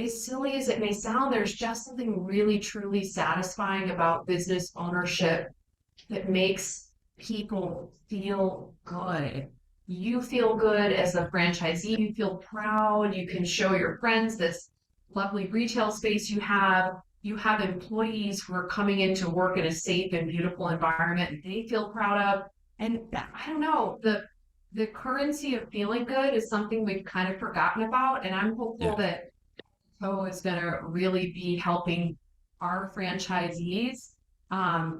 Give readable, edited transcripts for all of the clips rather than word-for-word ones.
as silly as it may sound, there's just something really truly satisfying about business ownership that makes people feel good. You feel good as a franchisee, you feel proud, you can show your friends this lovely retail space you have. You have employees who are coming into work in a safe and beautiful environment and they feel proud of. And I don't know, the currency of feeling good is something we've kind of forgotten about. And I'm hopeful Yeah. that is going to really be helping our franchisees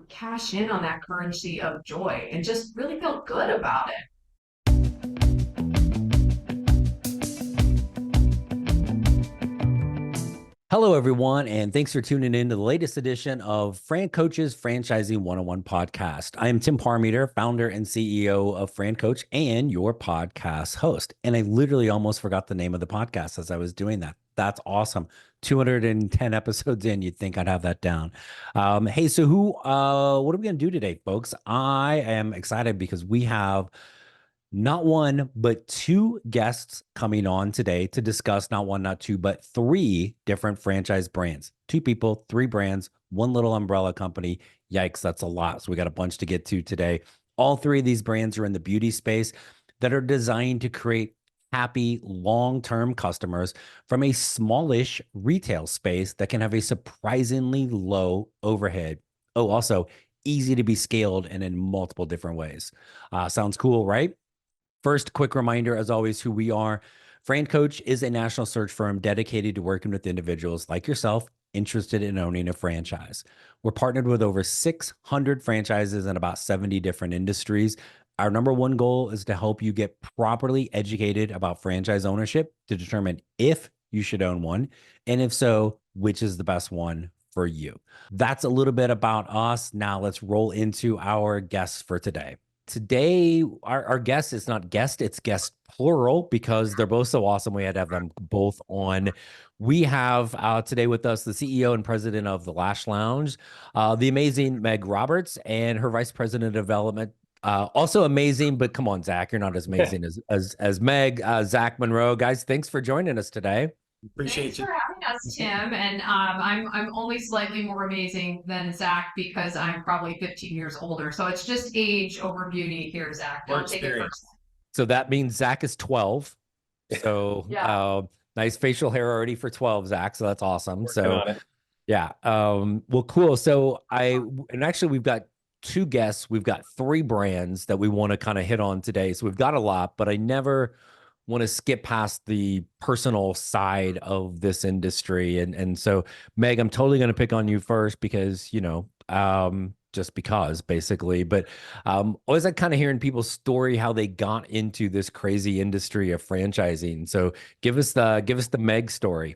cash in on that currency of joy and just really feel good about it. Hello, everyone, and thanks for tuning in to the latest edition of FranCoach's Franchising 101 podcast. I am Tim Parmeter, founder and CEO of FranCoach and your podcast host. And I literally almost forgot the name of the podcast as I was doing that. That's awesome. 210 episodes in, you'd think I'd have that down. Hey, so what are we going to do today, folks? I am excited because we have not one, but two guests coming on today to discuss not one, not two, but three different franchise brands. Two people, three brands, one little umbrella company. Yikes, that's a lot. So we got a bunch to get to today. All three of these brands are in the beauty space that are designed to create happy long-term customers from a smallish retail space that can have a surprisingly low overhead. Oh, also easy to be scaled and in multiple different ways. Sounds cool, right? First, quick reminder, as always, who we are. FranCoach is a national search firm dedicated to working with individuals like yourself interested in owning a franchise. We're partnered with over 600 franchises in about 70 different industries. Our number one goal is to help you get properly educated about franchise ownership to determine if you should own one, and if so, which is the best one for you. That's a little bit about us. Now let's roll into our guests for today. Today, our guest is not guest, it's guest plural because they're both so awesome. We had to have them both on. We have today with us the CEO and president of the Lash Lounge, the amazing Meg Roberts, and her vice president of development. Also amazing, but come on, Zach, you're not as amazing as Meg. Zach Munroe. Guys, thanks for joining us today. Thanks Appreciate for you. having us, Tim. And I'm only slightly more amazing than Zach because I'm probably 15 years older. So it's just age over beauty here, Zach. More Don't take it experience. personally. So that means Zach is 12. So Yeah. nice facial hair already for 12, Zach. So that's awesome. Working So on it. yeah. Well, cool. So and actually we've got two guests. We've got three brands that we want to kind of hit on today. So we've got a lot, but I never want to skip past the personal side of this industry. And so Meg, I'm totally going to pick on you first because, just because basically, but always like kind of hearing people's story, how they got into this crazy industry of franchising. So give us the Meg story.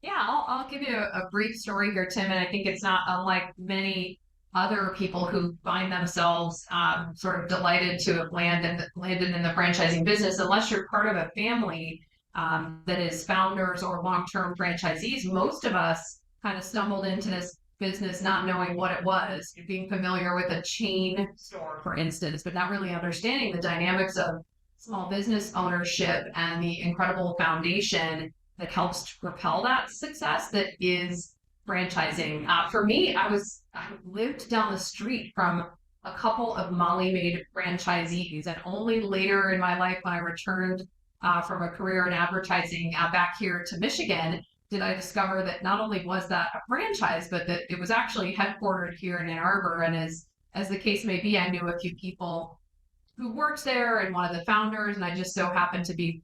Yeah, I'll give you a brief story here, Tim, and I think it's not unlike many other people who find themselves sort of delighted to have landed in the franchising business. Unless you're part of a family that is founders or long-term franchisees, most of us kind of stumbled into this business not knowing what it was, being familiar with a chain store, for instance, but not really understanding the dynamics of small business ownership and the incredible foundation that helps propel that success that is franchising. For me, I lived down the street from a couple of Molly-made franchisees, and only later in my life, when I returned from a career in advertising back here to Michigan, did I discover that not only was that a franchise, but that it was actually headquartered here in Ann Arbor. And as the case may be, I knew a few people who worked there and one of the founders, and I just so happened to be,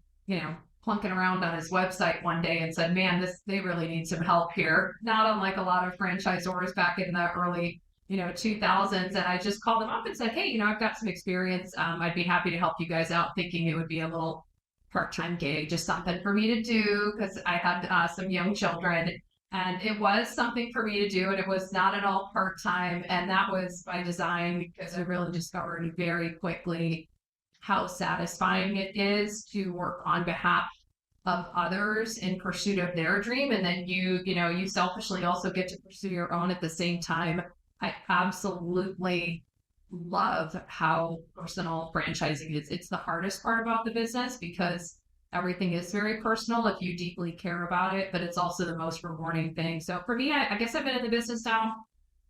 plunking around on his website one day and said, man, they really need some help here. Not unlike a lot of franchisors back in the early, 2000s. And I just called them up and said, hey, I've got some experience. I'd be happy to help you guys out, thinking it would be a little part-time gig, just something for me to do because I had some young children. And it was something for me to do, and it was not at all part-time. And that was by design because I really discovered very quickly how satisfying it is to work on behalf of others in pursuit of their dream. And then you selfishly also get to pursue your own at the same time. I absolutely love how personal franchising is. It's the hardest part about the business because everything is very personal if you deeply care about it, but it's also the most rewarding thing. So for me, I guess I've been in the business now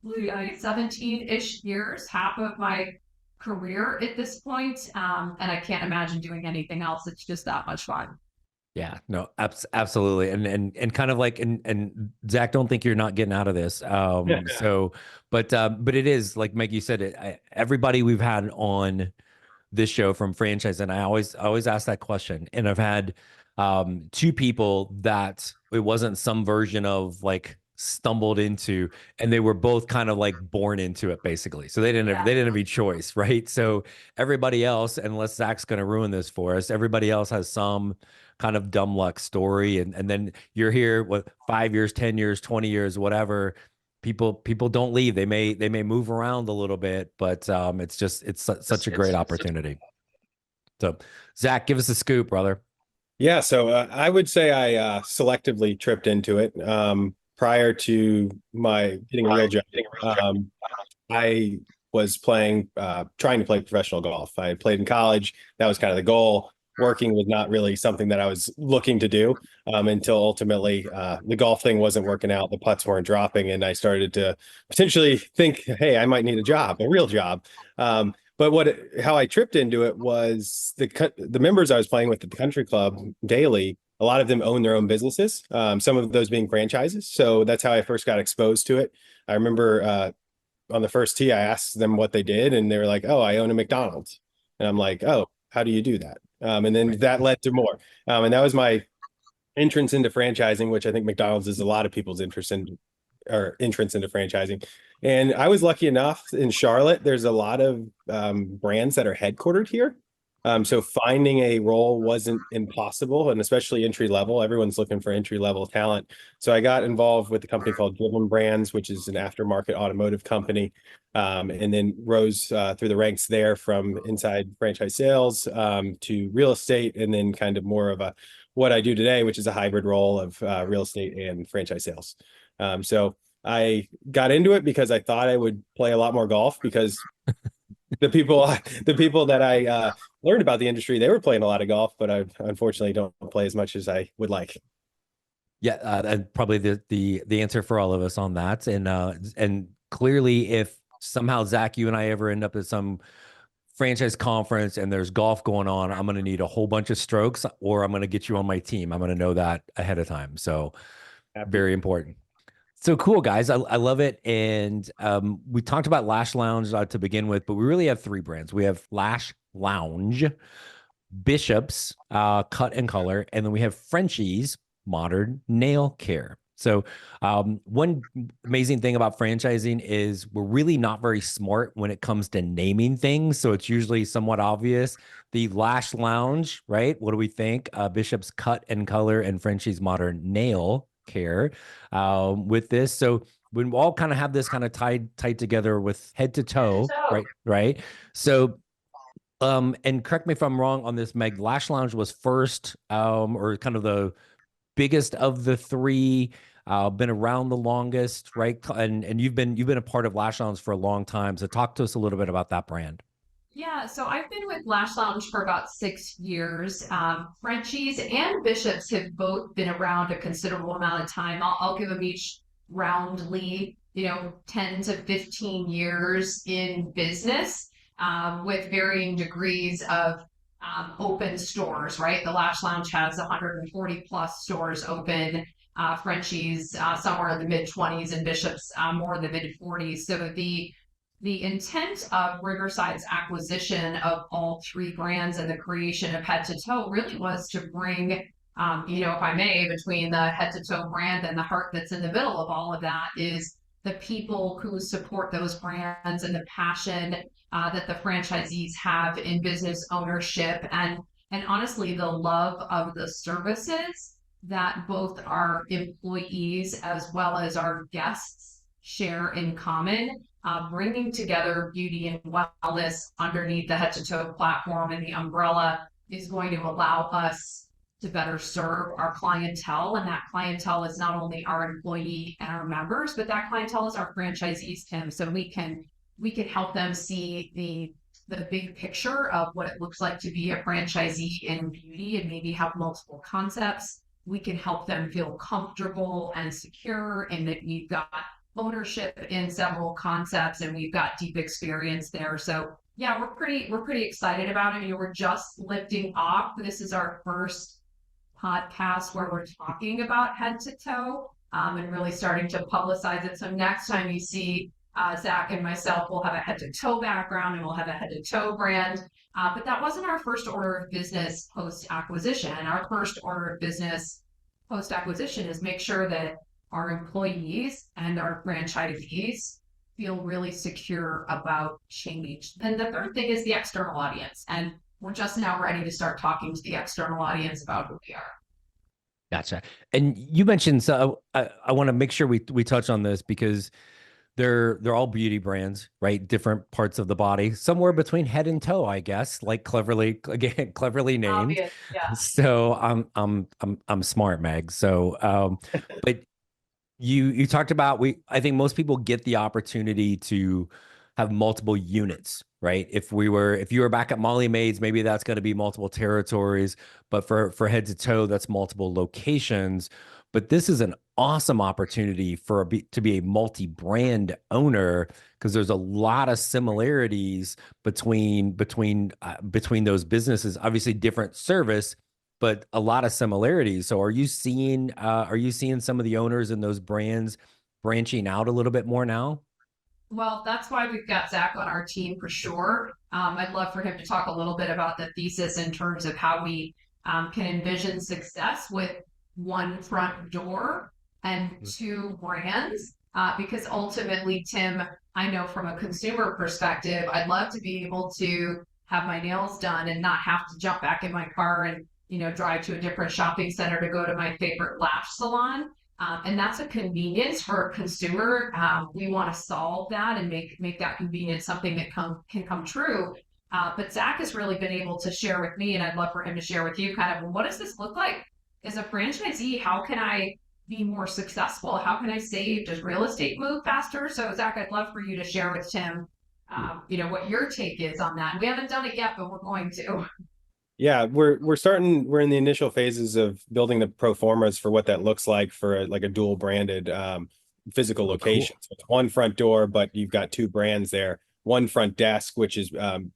17-ish years, half of my career at this point. And I can't imagine doing anything else. It's just that much fun. Yeah, no, absolutely. And kind of like, and Zach, don't think you're not getting out of this. So, but it is like Meg, you said it, everybody we've had on this show from franchise, and I always ask that question. And I've had two people that it wasn't some version of like stumbled into, and they were both kind of like born into it basically. So they didn't have any choice, right? So everybody else, unless Zach's going to ruin this for us, everybody else has some kind of dumb luck story, and then you're here with 5 years, 10 years, 20 years, whatever. People don't leave. They may move around a little bit, but it's such a great opportunity. So Zach, give us a scoop, brother. Yeah, so I would say I selectively tripped into it prior to my getting a real job. I was trying to play professional golf. I played in college. That was kind of the goal. Working was not really something that I was looking to do until ultimately the golf thing wasn't working out. The putts weren't dropping, and I started to potentially think, hey, I might need a real job. But how I tripped into it was the members I was playing with at the country club daily. A lot of them own their own businesses, some of those being franchises. So that's how I first got exposed to it. I remember on the first tee, I asked them what they did, and they were like, "Oh, I own a McDonald's." And I'm like, "Oh, how do you do that?" And then that led to more. And that was my entrance into franchising, which I think McDonald's is a lot of people's interest in or entrance into franchising. And I was lucky enough in Charlotte, there's a lot of brands that are headquartered here. So finding a role wasn't impossible, and especially entry level. Everyone's looking for entry level talent. So I got involved with a company called Driven Brands, which is an aftermarket automotive company, and then rose through the ranks there from inside franchise sales to real estate, and then kind of more of what I do today, which is a hybrid role of real estate and franchise sales. So I got into it because I thought I would play a lot more golf because the people that I learned about the industry, they were playing a lot of golf, but I unfortunately don't play as much as I would like. Yeah, and probably the answer for all of us on that. And clearly, if somehow Zach, you and I ever end up at some franchise conference and there's golf going on, I'm going to need a whole bunch of strokes, or I'm going to get you on my team. I'm going to know that ahead of time. So very important. So cool, guys. I love it. And we talked about Lash Lounge to begin with, but we really have three brands. We have Lash Lounge, Bishop's Cut and Color, and then we have Frenchies Modern Nail Care. So one amazing thing about franchising is we're really not very smart when it comes to naming things. So it's usually somewhat obvious. The Lash Lounge, right? What do we think? Bishop's Cut and Color and Frenchies Modern Nail Care with this. So we all kind of have this kind of tied together with head to toe, right? So and correct me if I'm wrong on this, Meg, Lash Lounge was first or kind of the biggest of the three, been around the longest, right? And you've been a part of Lash Lounge for a long time. So talk to us a little bit about that brand. Yeah, so I've been with Lash Lounge for about 6 years. Frenchies and Bishops have both been around a considerable amount of time. I'll give them each roundly, 10 to 15 years in business, with varying degrees of open stores, right? The Lash Lounge has 140 plus stores open. Frenchies somewhere in the mid 20s, and Bishops more in the mid 40s. So the intent of Riverside's acquisition of all three brands and the creation of Head to Toe really was to bring, if I may, between the Head to Toe brand and the heart that's in the middle of all of that is the people who support those brands and the passion that the franchisees have in business ownership and honestly the love of the services that both our employees as well as our guests share in common. Bringing together beauty and wellness underneath the Head to Toe platform and the umbrella is going to allow us to better serve our clientele. And that clientele is not only our employee and our members, but that clientele is our franchisees, Tim. So we can help them see the big picture of what it looks like to be a franchisee in beauty and maybe have multiple concepts. We can help them feel comfortable and secure, and that we've got ownership in several concepts and we've got deep experience there. So yeah, we're pretty excited about it. You know, we're just lifting off. This is our first podcast where we're talking about head to toe, and really starting to publicize it. So next time you see Zach and myself, we'll have a head to toe background and we'll have a head to toe brand. But that wasn't our first order of business post acquisition. Our first order of business post acquisition is make sure that our employees and our franchisees feel really secure about change. And the third thing is the external audience. And we're just now ready to start talking to the external audience about who we are. Gotcha. And you mentioned, so I want to make sure we touch on this because they're all beauty brands, right? Different parts of the body, somewhere between head and toe, I guess, like cleverly named. Obvious, yeah. So I'm smart, Meg. So but you talked about, I think most people get the opportunity to have multiple units, right? If you were back at Molly Maid's, maybe that's going to be multiple territories, but for head to toe, that's multiple locations. But this is an awesome opportunity to be a multi-brand owner, because there's a lot of similarities between those businesses. Obviously, different service, but a lot of similarities. So are you seeing some of the owners in those brands branching out a little bit more now? Well, that's why we've got Zach on our team for sure. I'd love for him to talk a little bit about the thesis in terms of how we can envision success with one front door and two brands. Because ultimately, Tim, I know from a consumer perspective, I'd love to be able to have my nails done and not have to jump back in my car and drive to a different shopping center to go to my favorite lash salon. And that's a convenience for a consumer. We want to solve that and make that convenience something that can come true. But Zach has really been able to share with me, and I'd love for him to share with you kind of, what does this look like as a franchisee? How can I be more successful? How can I save? Does real estate move faster? So Zach, I'd love for you to share with Tim, what your take is on that. We haven't done it yet, but we're going to. Yeah, we're in the initial phases of building the pro formas for what that looks like for like a dual branded physical location. Cool. So it's one front door, but you've got two brands there. One front desk, which is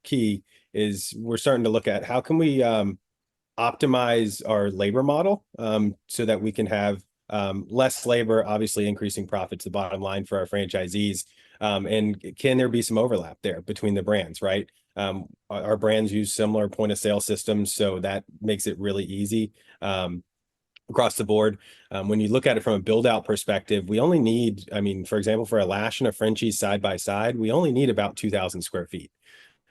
key, is we're starting to look at how can we optimize our labor model so that we can have less labor, obviously increasing profits, the bottom line for our franchisees. And can there be some overlap there between the brands, right? Our brands use similar point of sale systems, so that makes it really easy across the board. When you look at it from a build out perspective, we only need, for example, for a Lash and a Frenchies side by side, we only need about 2,000 square feet.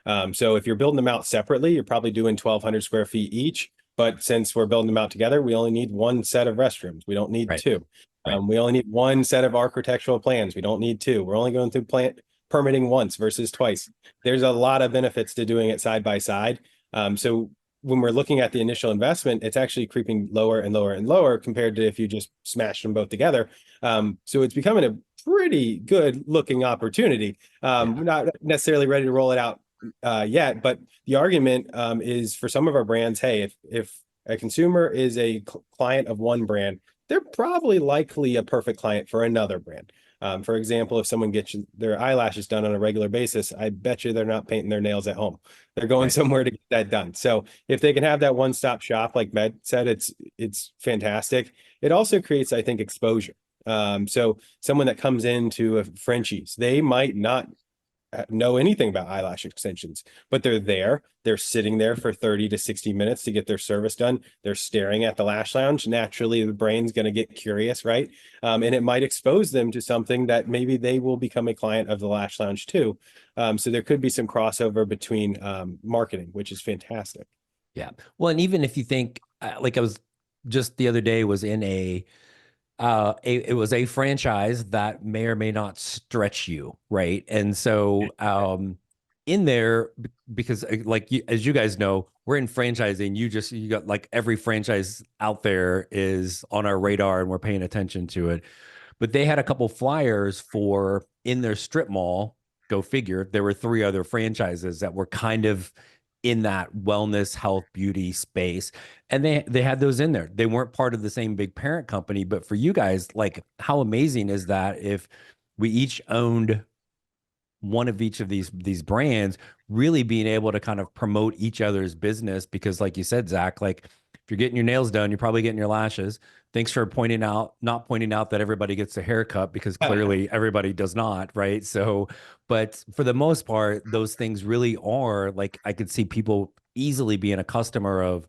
So if you're building them out separately, you're probably doing 1,200 square feet each. But since we're building them out together, we only need one set of restrooms. We don't need two. Right. We only need one set of architectural plans. We don't need two. We're only going through permitting once versus twice. There's a lot of benefits to doing it side by side. So when we're looking at the initial investment, it's actually creeping lower and lower and lower compared to if you just smashed them both together. So it's becoming a pretty good looking opportunity. We're not necessarily ready to roll it out yet, but the argument is for some of our brands, hey, if a consumer is a client of one brand, they're probably likely a perfect client for another brand. For example, if someone gets their eyelashes done on a regular basis, I bet you they're not painting their nails at home. They're going somewhere to get that done. So if they can have that one-stop shop, like Med said, it's fantastic. It also creates, I think, exposure. So someone that comes into a Frenchies, they might not know anything about eyelash extensions, but they're sitting there for 30 to 60 minutes to get their service done. They're staring at the Lash Lounge. Naturally, the brain's going to get curious, right? And it might expose them to something that maybe they will become a client of the Lash Lounge too. So there could be some crossover between marketing, which is fantastic. Yeah. Well, and even if you think, like I was just the other day was in it was a franchise that may or may not stretch you, right? And so in there, because as you guys know, we're in franchising, you got like every franchise out there is on our radar and we're paying attention to it. But they had a couple flyers for in their strip mall go figure, there were 3 other franchises that were kind of in that wellness, health, beauty space. And they had those in there. They weren't part of the same big parent company, but for you guys, like, how amazing is that if we each owned one of each of these brands, really being able to kind of promote each other's business? Because like you said, Zach, like, if you're getting your nails done, you're probably getting your lashes. Thanks for not pointing out that everybody gets a haircut, because clearly everybody does not, right? So, but for the most part, those things really are like, I could see people easily being a customer of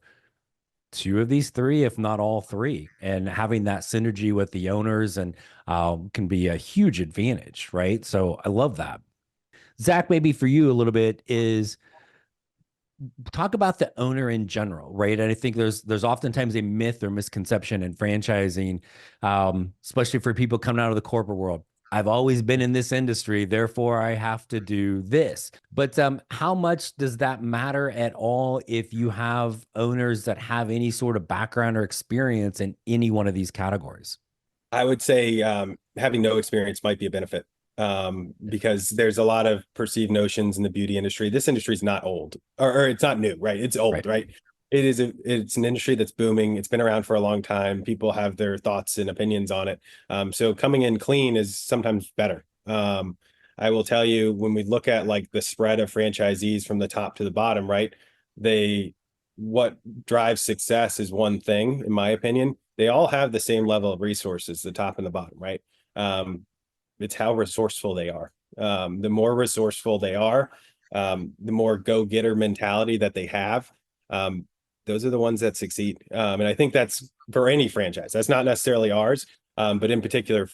2 of these 3, if not all 3, and having that synergy with the owners and can be a huge advantage, right? So I love that. Zach, maybe for you a little bit is talk about the owner in general, right? And I think there's oftentimes a myth or misconception in franchising, especially for people coming out of the corporate world. I've always been in this industry, therefore I have to do this. But how much does that matter at all if you have owners that have any sort of background or experience in any one of these categories? I would say having no experience might be a benefit, because there's a lot of perceived notions in the beauty industry. This industry is not old, or it's not new, right? It's old, right? It's an industry that's booming. It's been around for a long time. People have their thoughts and opinions on it. So coming in clean is sometimes better. I will tell you, when we look at like the spread of franchisees from the top to the bottom, right? What drives success is one thing, in my opinion. They all have the same level of resources, the top and the bottom, right? It's how resourceful they are. The more resourceful they are, the more go-getter mentality that they have. Those are the ones that succeed. And I think that's for any franchise. That's not necessarily ours, but in particular,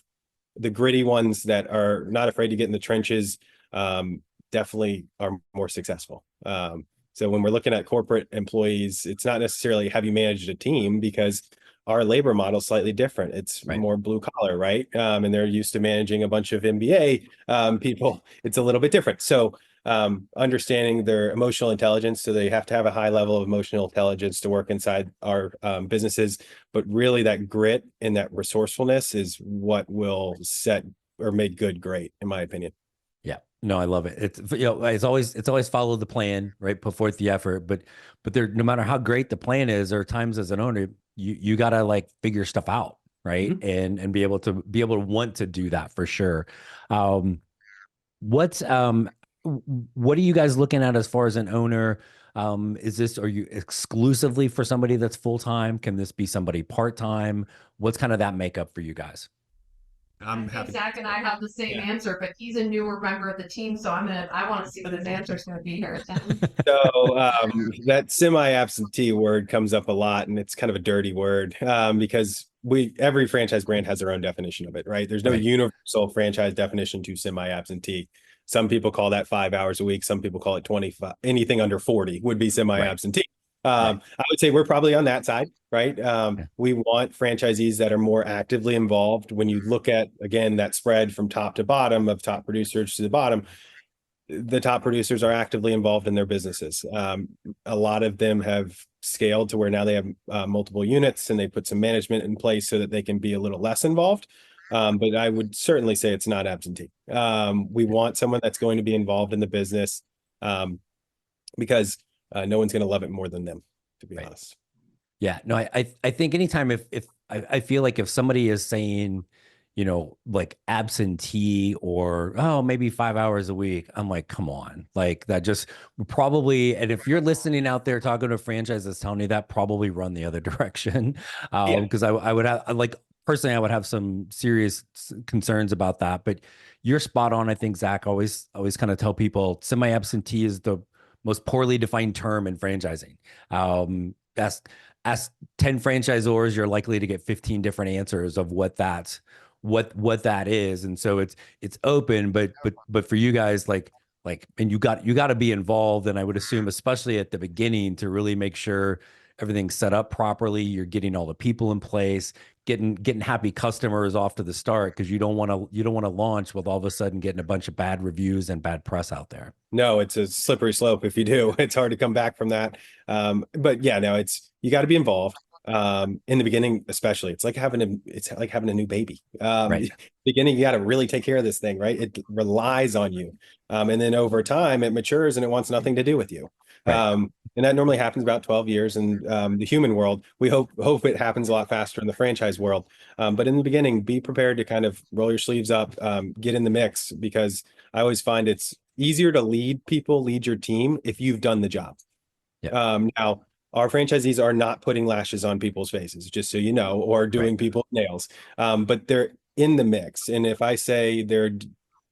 the gritty ones that are not afraid to get in the trenches definitely are more successful. So when we're looking at corporate employees, it's not necessarily have you managed a team, because our labor model is slightly different. It's more blue collar, right? And they're used to managing a bunch of MBA people. It's a little bit different. So understanding their emotional intelligence. So they have to have a high level of emotional intelligence to work inside our businesses. But really that grit and that resourcefulness is what will set or make good great, in my opinion. Yeah, no, I love it. It's, it's always follow the plan, right? Put forth the effort, but there, no matter how great the plan is, there are times as an owner, you gotta like figure stuff out, right? Mm-hmm. And be able to want to do that for sure. What are you guys looking at as far as an owner? Are you exclusively for somebody that's full-time? Can this be somebody part-time? What's kind of that makeup for you guys? I'm happy. Zach and I have the same answer, but he's a newer member of the team, so I want to see what his answer is going to be here. So that semi-absentee word comes up a lot, and it's kind of a dirty word because every franchise brand has their own definition of it, right? There's no universal franchise definition to semi-absentee. Some people call that 5 hours a week. Some people call it 25. Anything under 40 would be semi-absentee. I would say we're probably on that side, right? We want franchisees that are more actively involved. When you look at, again, that spread from top to bottom of top producers to the bottom, the top producers are actively involved in their businesses. A lot of them have scaled to where now they have multiple units, and they put some management in place so that they can be a little less involved. But I would certainly say it's not absentee. We want someone that's going to be involved in the business because no one's going to love it more than them, to be honest. Yeah, no, I think anytime if I feel like if somebody is saying, you know, like absentee or, oh, maybe 5 hours a week, I'm like, come on, like that just probably. And if you're listening out there talking to a franchise that's telling you that, probably run the other direction. Because I would have, like, personally, I would have some serious concerns about that. But you're spot on. I think, Zach, always kind of tell people semi-absentee is the most poorly defined term in franchising. Ask 10 franchisors, you're likely to get 15 different answers of what that is. And so it's open, but for you guys, like, and you got to be involved. And I would assume, especially at the beginning, to really make sure everything's set up properly. You're getting all the people in place, getting happy customers off to the start, because you don't want to launch with all of a sudden getting a bunch of bad reviews and bad press out there. No, it's a slippery slope. If you do, it's hard to come back from that. But yeah, no, you got to be involved. In the beginning, especially, it's like having a new baby. Right. Beginning, you got to really take care of this thing, right? It relies on you. And then over time it matures and it wants nothing to do with you. Right. And that normally happens about 12 years in the human world. We hope it happens a lot faster in the franchise world. But in the beginning, be prepared to kind of roll your sleeves up, get in the mix, because I always find it's easier to lead your team if you've done the job. Yeah. Now, our franchisees are not putting lashes on people's faces, just so you know, or doing Right. people's nails. But they're in the mix. And if I say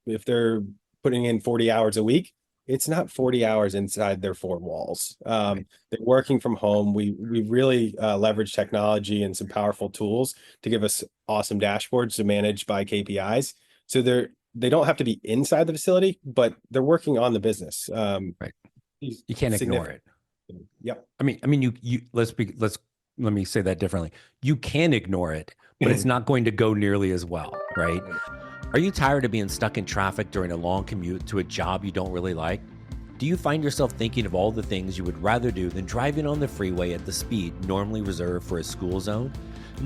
if they're putting in 40 hours a week, it's not 40 hours inside their four walls. Right. They're working from home. We really leverage technology and some powerful tools to give us awesome dashboards to manage by KPIs. So they don't have to be inside the facility, but they're working on the business. Right. You can't ignore it. Yep. I mean, let me say that differently. You can ignore it, but it's not going to go nearly as well, right? Are you tired of being stuck in traffic during a long commute to a job you don't really like? Do you find yourself thinking of all the things you would rather do than driving on the freeway at the speed normally reserved for a school zone?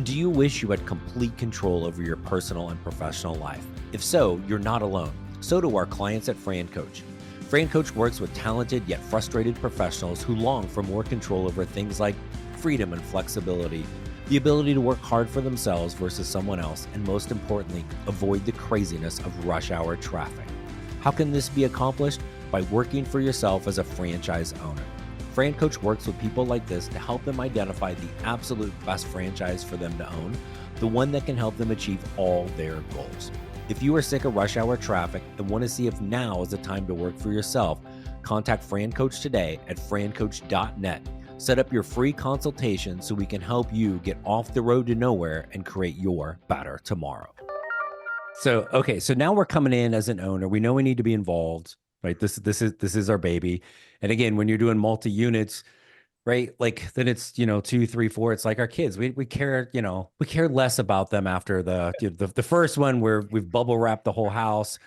Do you wish you had complete control over your personal and professional life? If so, you're not alone. So do our clients at FranCoach. FranCoach works with talented yet frustrated professionals who long for more control over things like freedom and flexibility, the ability to work hard for themselves versus someone else, and most importantly, avoid the craziness of rush hour traffic. How can this be accomplished? By working for yourself as a franchise owner. FranCoach works with people like this to help them identify the absolute best franchise for them to own, the one that can help them achieve all their goals. If you are sick of rush hour traffic and want to see if now is the time to work for yourself, contact FranCoach today at francoach.net. Set up your free consultation so we can help you get off the road to nowhere and create your better tomorrow. So now we're coming in as an owner. We know we need to be involved, right? This is our baby. And again, when you're doing multi-units, right? Like then it's, 2, 3, 4. It's like our kids. We care, we care less about them after the first one where we've bubble wrapped the whole house.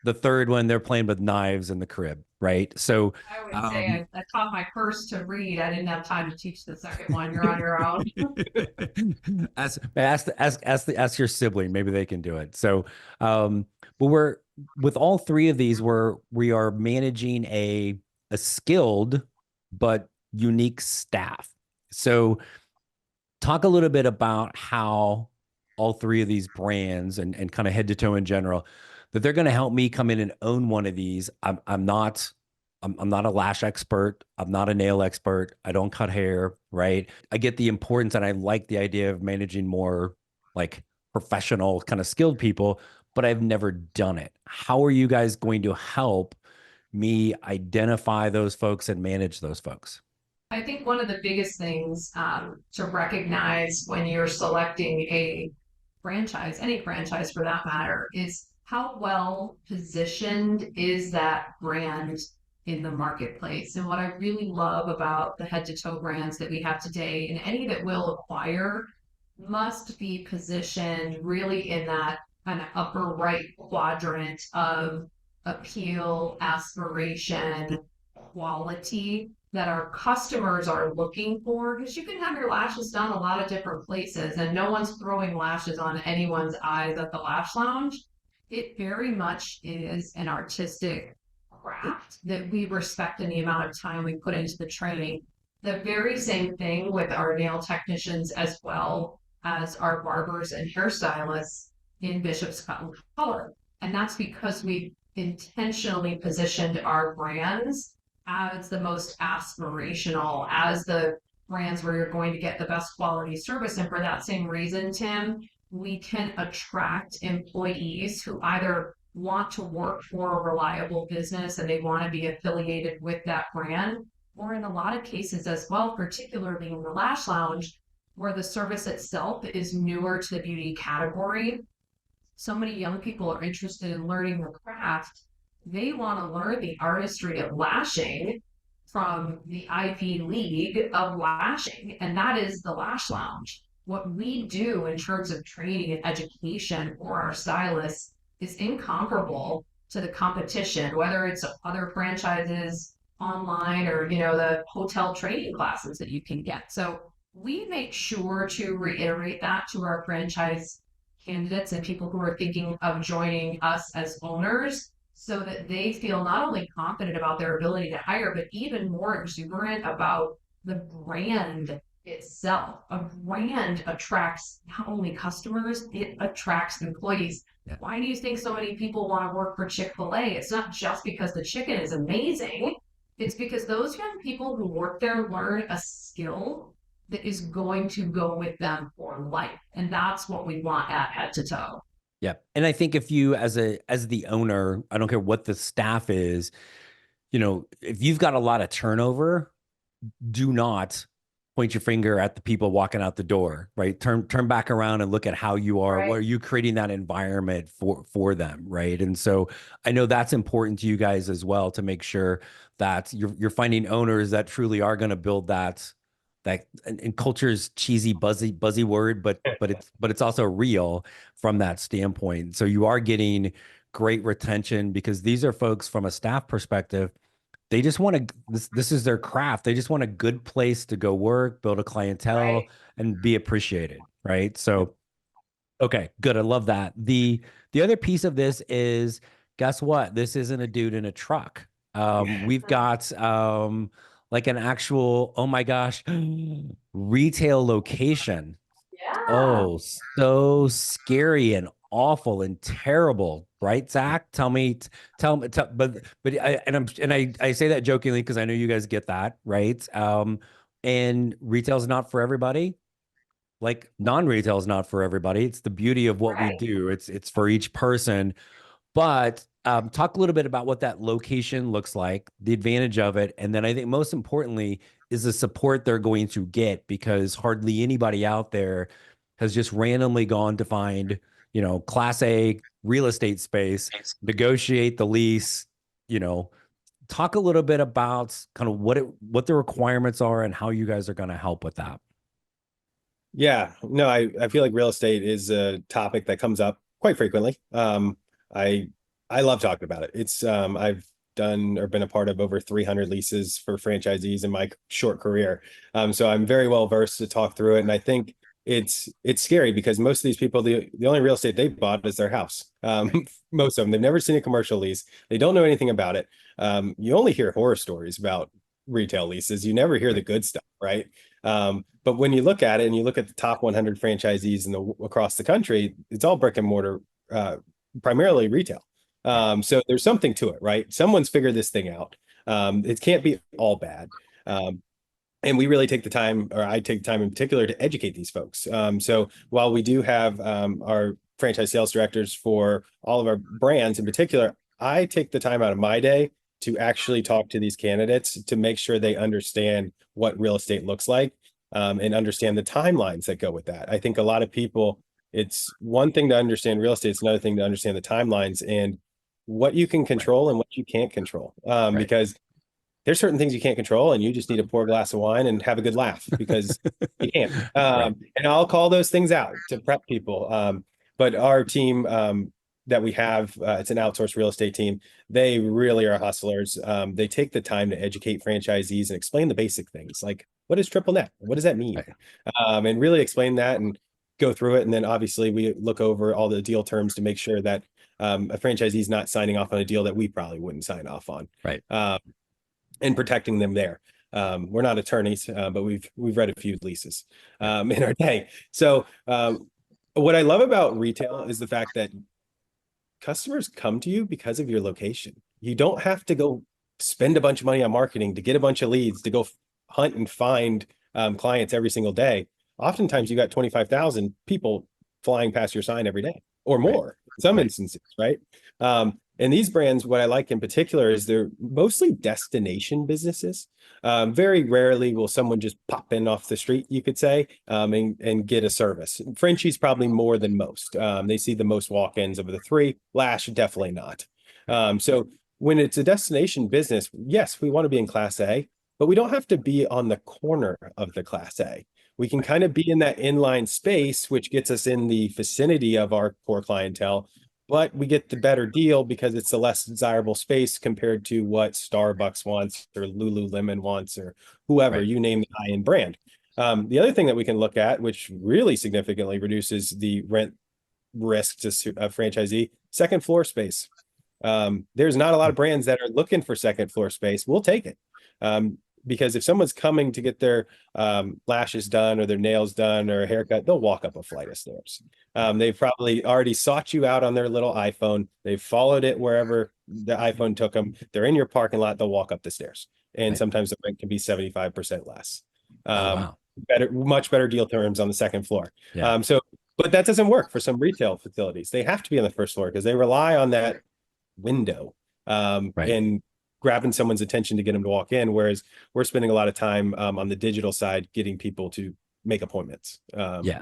The third one, they're playing with knives in the crib, right? So I would say I taught my first to read. I didn't have time to teach the second one. You're on your own. ask your sibling. Maybe they can do it. So, but we're with all three of these, we are managing a skilled but unique staff. So talk a little bit about how all three of these brands and kind of head to toe in general, that they're going to help me come in and own one of these. I'm not a lash expert. I'm not a nail expert. I don't cut hair, right? I get the importance and I like the idea of managing more like professional kind of skilled people, but I've never done it. How are you guys going to help me identify those folks and manage those folks? I think one of the biggest things to recognize when you're selecting a franchise, any franchise for that matter, is how well positioned is that brand in the marketplace. And what I really love about the head to toe brands that we have today, and any that will acquire, must be positioned really in that kind of upper right quadrant of appeal, aspiration, quality that our customers are looking for, because you can have your lashes done a lot of different places and no one's throwing lashes on anyone's eyes at the Lash Lounge. It very much is an artistic craft that we respect in the amount of time we put into the training. The very same thing with our nail technicians as well as our barbers and hairstylists in Bishop's Cut and Color. And that's because we've intentionally positioned our brands as the most aspirational, as the brands where you're going to get the best quality service. And for that same reason, Tim, we can attract employees who either want to work for a reliable business and they want to be affiliated with that brand, or in a lot of cases as well, particularly in the Lash Lounge, where the service itself is newer to the beauty category. So many young people are interested in learning the craft. They want to learn the artistry of lashing from the Ivy League of lashing, and that is the Lash Lounge. What we do in terms of training and education for our stylists is incomparable to the competition, whether it's other franchises online or, the hotel training classes that you can get. So we make sure to reiterate that to our franchise candidates and people who are thinking of joining us as owners so that they feel not only confident about their ability to hire, but even more exuberant about the brand itself. A brand attracts not only customers, it attracts employees. Yeah. Why do you think so many people want to work for Chick-fil-A? It's not just because the chicken is amazing. It's because those young people who work there learn a skill that is going to go with them for life. And that's what we want at Head to Toe. Yeah. And I think if you as the owner, I don't care what the staff is, if you've got a lot of turnover, do not point your finger at the people walking out the door, right? Turn back around and look at how you are. Right. What are you creating that environment for them, right? And so I know that's important to you guys as well, to make sure that you're finding owners that truly are going to build that and culture's cheesy, buzzy word, but it's also real from that standpoint. So you are getting great retention because these are folks from a staff perspective. They just want to, this is their craft. They just want a good place to go work, build a clientele, Right. and be appreciated, right? So, okay, good. I love that. The other piece of this is, guess what? This isn't a dude in a truck. We've got like an actual, oh my gosh, retail location. Yeah. Oh, so scary and awful and terrible, right, Zach? Tell me, I say that jokingly because I know you guys get that, right? And retail's not for everybody. Like non-retail is not for everybody. It's the beauty of what we Right. do. It's for each person. But talk a little bit about what that location looks like, the advantage of it, and then I think most importantly is the support they're going to get, because hardly anybody out there has just randomly gone to find, Class A real estate space, negotiate the lease, talk a little bit about kind of what the requirements are and how you guys are going to help with that. Yeah, no, I feel like real estate is a topic that comes up quite frequently. I I love talking about it. It's I've done or been a part of over 300 leases for franchisees in my short career. So I'm very well versed to talk through it. And I think it's scary because most of these people, the only real estate they've bought is their house. Most of them, they've never seen a commercial lease. They don't know anything about it. You only hear horror stories about retail leases. You never hear the good stuff, right? But when you look at it and you look at the top 100 franchisees across the country, it's all brick and mortar, primarily retail. So there's something to it, right? Someone's figured this thing out. It can't be all bad. And we really take the time, or I take the time in particular, to educate these folks. So while we do have our franchise sales directors for all of our brands in particular, I take the time out of my day to actually talk to these candidates to make sure they understand what real estate looks like, and understand the timelines that go with that. I think a lot of people, it's one thing to understand real estate, it's another thing to understand the timelines and what you can control and what you can't control. Because there's certain things you can't control, and you just need to pour a glass of wine and have a good laugh because you can't. And I'll call those things out to prep people. But our team that we have, it's an outsourced real estate team. They really are hustlers. They take the time to educate franchisees and explain the basic things, like what is triple net? What does that mean? And really explain that and go through it. And then obviously we look over all the deal terms to make sure that a franchisee is not signing off on a deal that we probably wouldn't sign off on. Right. And protecting them there. We're not attorneys, but we've read a few leases in our day. So what I love about retail is the fact that customers come to you because of your location. You don't have to go spend a bunch of money on marketing to get a bunch of leads, to go hunt and find clients every single day. Oftentimes you got 25,000 people flying past your sign every day or more in some instances, right? And these brands, what I like in particular is they're mostly destination businesses. Very rarely will someone just pop in off the street, you could say, and get a service. Frenchies probably more than most. They see the most walk-ins of the three. Lash, definitely not. So when it's a destination business, yes, we want to be in Class A, but we don't have to be on the corner of the Class A. We can kind of be in that inline space, which gets us in the vicinity of our core clientele, but we get the better deal because it's a less desirable space compared to what Starbucks wants or Lululemon wants or whoever, you name the high-end brand. The other thing that we can look at, which really significantly reduces the rent risk to a franchisee, second floor space. There's not a lot of brands that are looking for second floor space. We'll take it. Because if someone's coming to get their lashes done or their nails done or a haircut, they'll walk up a flight of stairs. They've probably already sought you out on their little iPhone. They've followed it wherever the iPhone took them. They're in your parking lot. They'll walk up the stairs. And Right. sometimes the rent can be 75% less. Oh, wow. Much better deal terms on the second floor. Yeah. But that doesn't work for some retail facilities. They have to be on the first floor because they rely on that window Right. and grabbing someone's attention to get them to walk in. Whereas we're spending a lot of time on the digital side, getting people to make appointments. Yeah.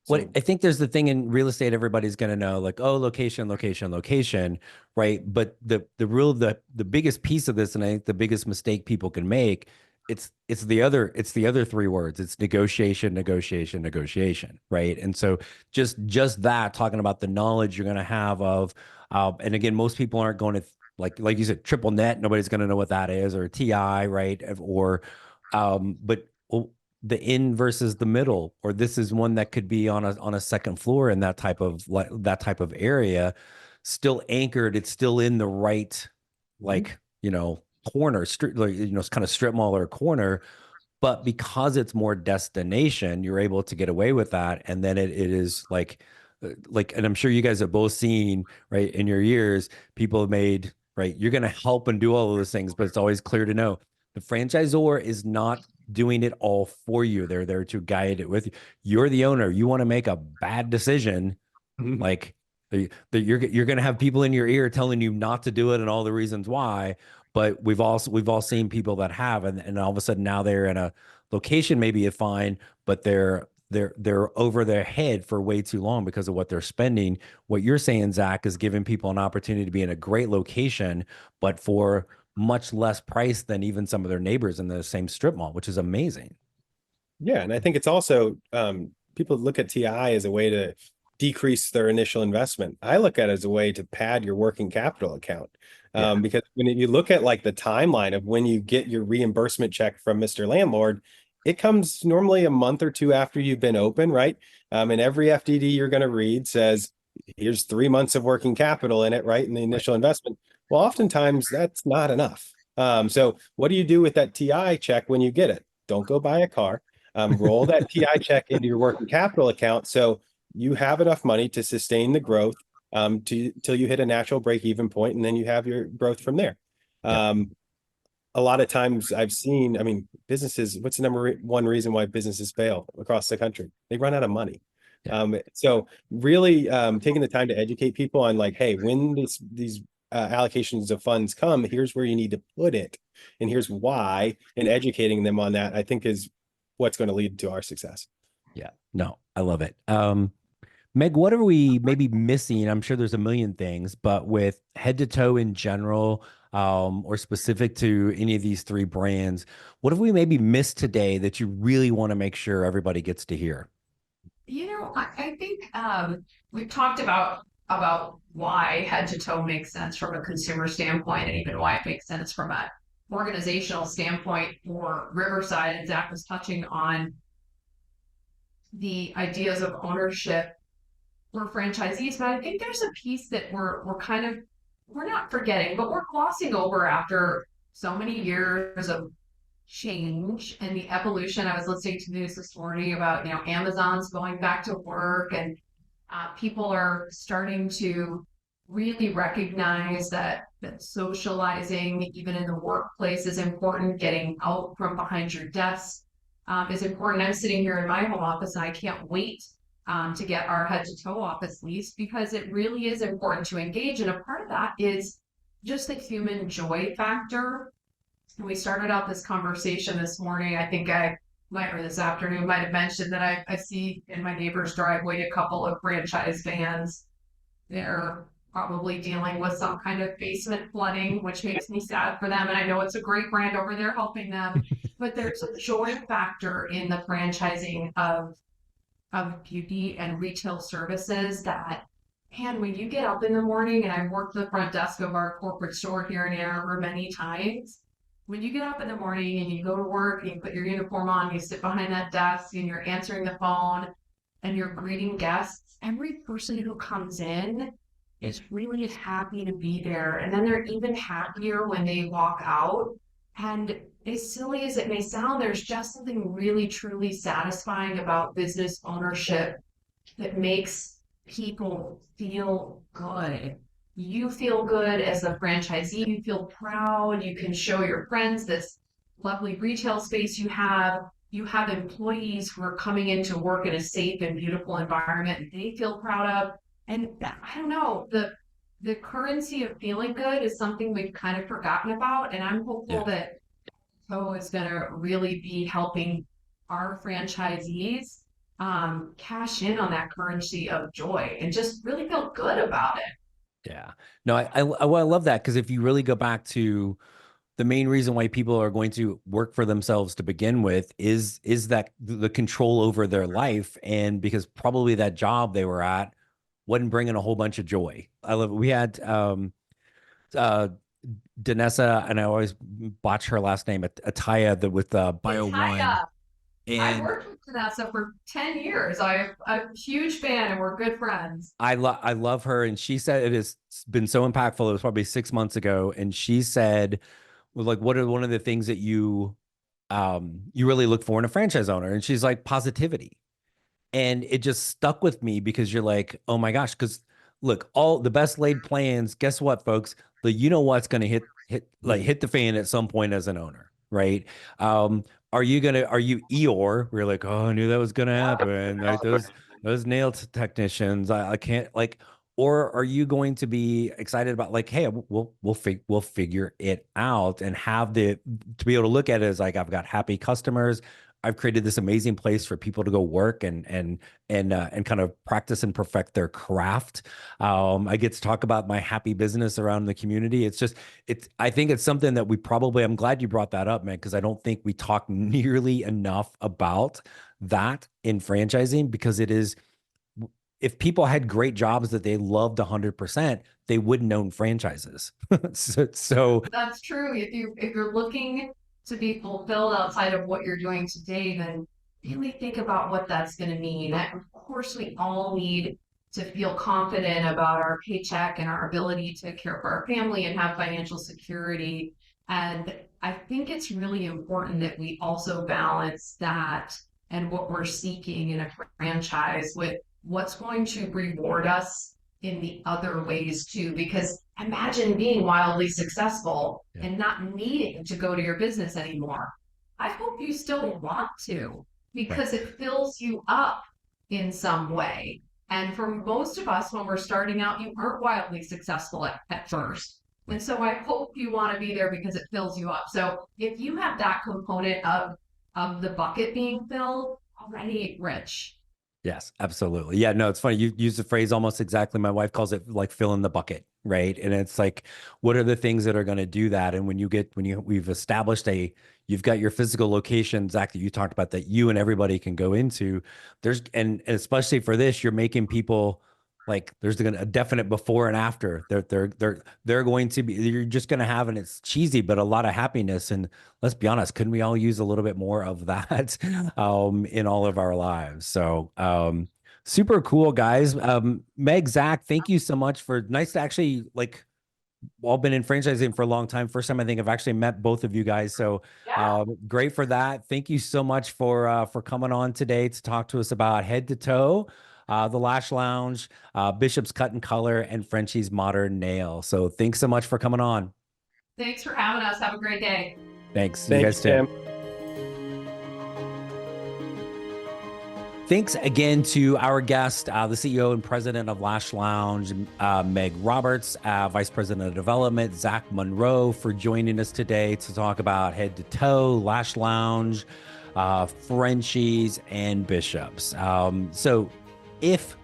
What I think there's the thing in real estate, everybody's going to know, like, oh, location, location, location, right? But the biggest piece of this, and I think the biggest mistake people can make, it's the other three words. It's negotiation, negotiation, negotiation, right? And so just that, talking about the knowledge you're going to have of, and again, most people aren't going to like you said, triple net. Nobody's going to know what that is, or TI, right? Or, but the in versus the middle, or this is one that could be on a second floor in that type of area, still anchored. It's still in the right, like, corner street, like, kind of strip mall or corner, but because it's more destination, you're able to get away with that. And then it is like, and I'm sure you guys have both seen, right, in your years, people have made, right, you're going to help and do all of those things, but it's always clear to know the franchisor is not doing it all for you. They're there to guide it with you. You're the owner. You want to make a bad decision, like you're going to have people in your ear telling you not to do it and all the reasons why. But we've all seen people that have, and all of a sudden now they're in a location, maybe it's fine, but they're over their head for way too long because of what they're spending. What you're saying, Zach, is giving people an opportunity to be in a great location, but for much less price than even some of their neighbors in the same strip mall, which is amazing. Yeah, and I think it's also people look at TI as a way to decrease their initial investment. I look at it as a way to pad your working capital account. Because when you look at like the timeline of when you get your reimbursement check from Mr. Landlord, it comes normally a month or two after you've been open, right? And every FDD you're going to read says, here's 3 months of working capital in it, right? In the initial investment. Well, oftentimes that's not enough. So what do you do with that TI check when you get it? Don't go buy a car. Roll that TI check into your working capital account so you have enough money to sustain the growth till you hit a natural break-even point, and then you have your growth from there. A lot of times I've seen, businesses, what's the number one reason why businesses fail across the country? They run out of money. So really taking the time to educate people on like, hey, when these allocations of funds come, here's where you need to put it, and here's why, and educating them on that, I think, is what's going to lead to our success. Yeah, no, I love it. Meg, what are we maybe missing? I'm sure there's a million things, but with head to toe in general, or specific to any of these three brands, what have we maybe missed today that you really want to make sure everybody gets to hear? I think we've talked about why head to toe makes sense from a consumer standpoint, and even why it makes sense from an organizational standpoint for Riverside. And Zach was touching on the ideas of ownership for franchisees, but I think there's a piece that we're not forgetting, but we're glossing over after so many years of change and the evolution. I was listening to news this morning about Amazon's going back to work, and people are starting to really recognize that socializing, even in the workplace, is important. Getting out from behind your desk is important. I'm sitting here in my home office, and I can't wait to get our head to toe office leased, because it really is important to engage. And a part of that is just the human joy factor. And we started out this conversation this morning. I think I might, or this afternoon, might have mentioned that I see in my neighbor's driveway a couple of franchise vans. They're probably dealing with some kind of basement flooding, which makes me sad for them. And I know it's a great brand over there helping them, but there's a joy factor in the franchising of beauty and retail services that, man, when you get up in the morning, and I've worked the front desk of our corporate store here in Ann Arbor many times, when you get up in the morning and you go to work and you put your uniform on, you sit behind that desk and you're answering the phone and you're greeting guests, every person who comes in is really happy to be there. And then they're even happier when they walk out. And as silly as it may sound, there's just something really truly satisfying about business ownership that makes people feel good. You feel good as a franchisee, you feel proud, you can show your friends this lovely retail space you have. You have employees who are coming into work in a safe and beautiful environment and they feel proud of. And I don't know, the currency of feeling good is something we've kind of forgotten about. And I'm hopeful that Co is going to really be helping our franchisees cash in on that currency of joy and just really feel good about it. Yeah, no, I love that, because if you really go back to the main reason why people are going to work for themselves to begin with is that the control over their life, and because probably that job they were at wasn't bringing a whole bunch of joy. I love it. We had Danessa, and I always botch her last name, Ataya, with Bio One. I worked with Danessa for 10 years. I'm a huge fan and we're good friends. I love her. And she said it has been so impactful. It was probably 6 months ago. And she said, well, like, what are one of the things that you really look for in a franchise owner? And she's like, positivity. And it just stuck with me, because you're like, oh my gosh, because look, all the best laid plans, guess what, folks? You know what's going to hit the fan at some point as an owner, right? Are you Eeyore? We're like, oh, I knew that was gonna happen. Like those nail technicians, I can't, like, or are you going to be excited about, like, hey, we'll figure it out, and have to be able to look at it as like, I've got happy customers. I've created this amazing place for people to go work and kind of practice and perfect their craft. I get to talk about my happy business around the community. I think it's something that I'm glad you brought that up, man, because I don't think we talk nearly enough about that in franchising, because it is, if people had great jobs that they loved 100%, they wouldn't own franchises. so that's true. If you're looking to be fulfilled outside of what you're doing today, then really think about what that's going to mean. Of course, we all need to feel confident about our paycheck and our ability to care for our family and have financial security. And I think it's really important that we also balance that and what we're seeking in a franchise with what's going to reward us in the other ways too, because imagine being wildly successful and not needing to go to your business anymore. I hope you still want to, because it fills you up in some way. And for most of us, when we're starting out, you aren't wildly successful at first. And so I hope you want to be there because it fills you up. So if you have that component of the bucket being filled, already rich. Yes, absolutely. Yeah, no, it's funny. You use the phrase almost exactly. My wife calls it like fill in the bucket, right? And it's like, what are the things that are going to do that? And we've established you've got your physical location, Zach, that you talked about, that you and everybody can go into. And especially for this, you're making people, like, there's a definite before and after. They're going to be, you're just going to have, and it's cheesy, but a lot of happiness. And let's be honest, couldn't we all use a little bit more of that in all of our lives? So super cool, guys. Meg, Zach, thank you so much nice to actually, like, all been in franchising for a long time. First time I think I've actually met both of you guys. So great for that. Thank you so much for coming on today to talk to us about Head to Toe, the Lash Lounge, Bishop's Cut and Color, and Frenchies Modern Nail. So thanks so much for coming on. Thanks for having us. Have a great day. Thanks. You guys, Tim. Thanks again to our guest, the CEO and president of Lash Lounge, Meg Roberts, Vice President of Development, Zach Munroe, for joining us today to talk about Head to Toe, Lash Lounge, Frenchies, and Bishops. So if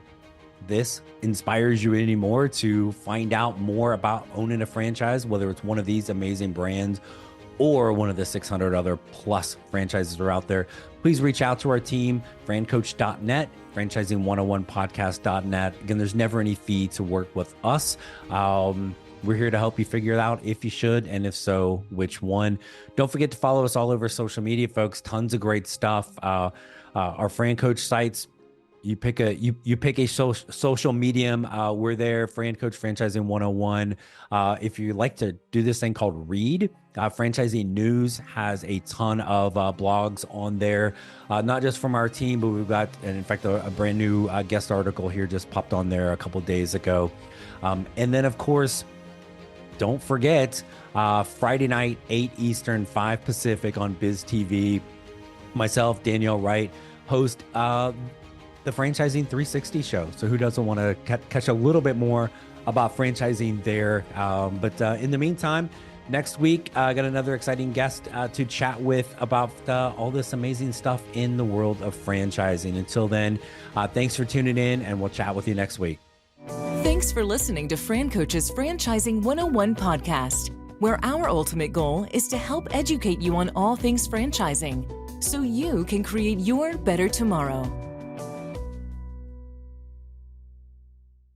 this inspires you anymore to find out more about owning a franchise, whether it's one of these amazing brands or one of the 600 other plus franchises that are out there, please reach out to our team, FranCoach.net, Franchising101podcast.net. Again, there's never any fee to work with us. We're here to help you figure it out if you should, and if so, which one. Don't forget to follow us all over social media, folks. Tons of great stuff. Our FranCoach sites. You pick a social medium. We're there. FranCoach Franchising 101. If you like to do this thing called read, Franchising News has a ton of blogs on there, not just from our team, but we've got, and in fact, a brand new guest article here just popped on there a couple days ago. And then, of course, don't forget Friday night, 8 Eastern, 5 Pacific on Biz TV. Myself, Danielle Wright, host the Franchising 360 show. So who doesn't want to catch a little bit more about franchising there? But in the meantime, next week, I got another exciting guest to chat with about all this amazing stuff in the world of franchising. Until then, thanks for tuning in, and we'll chat with you next week. Thanks for listening to FranCoach's Franchising 101 podcast, where our ultimate goal is to help educate you on all things franchising so you can create your better tomorrow.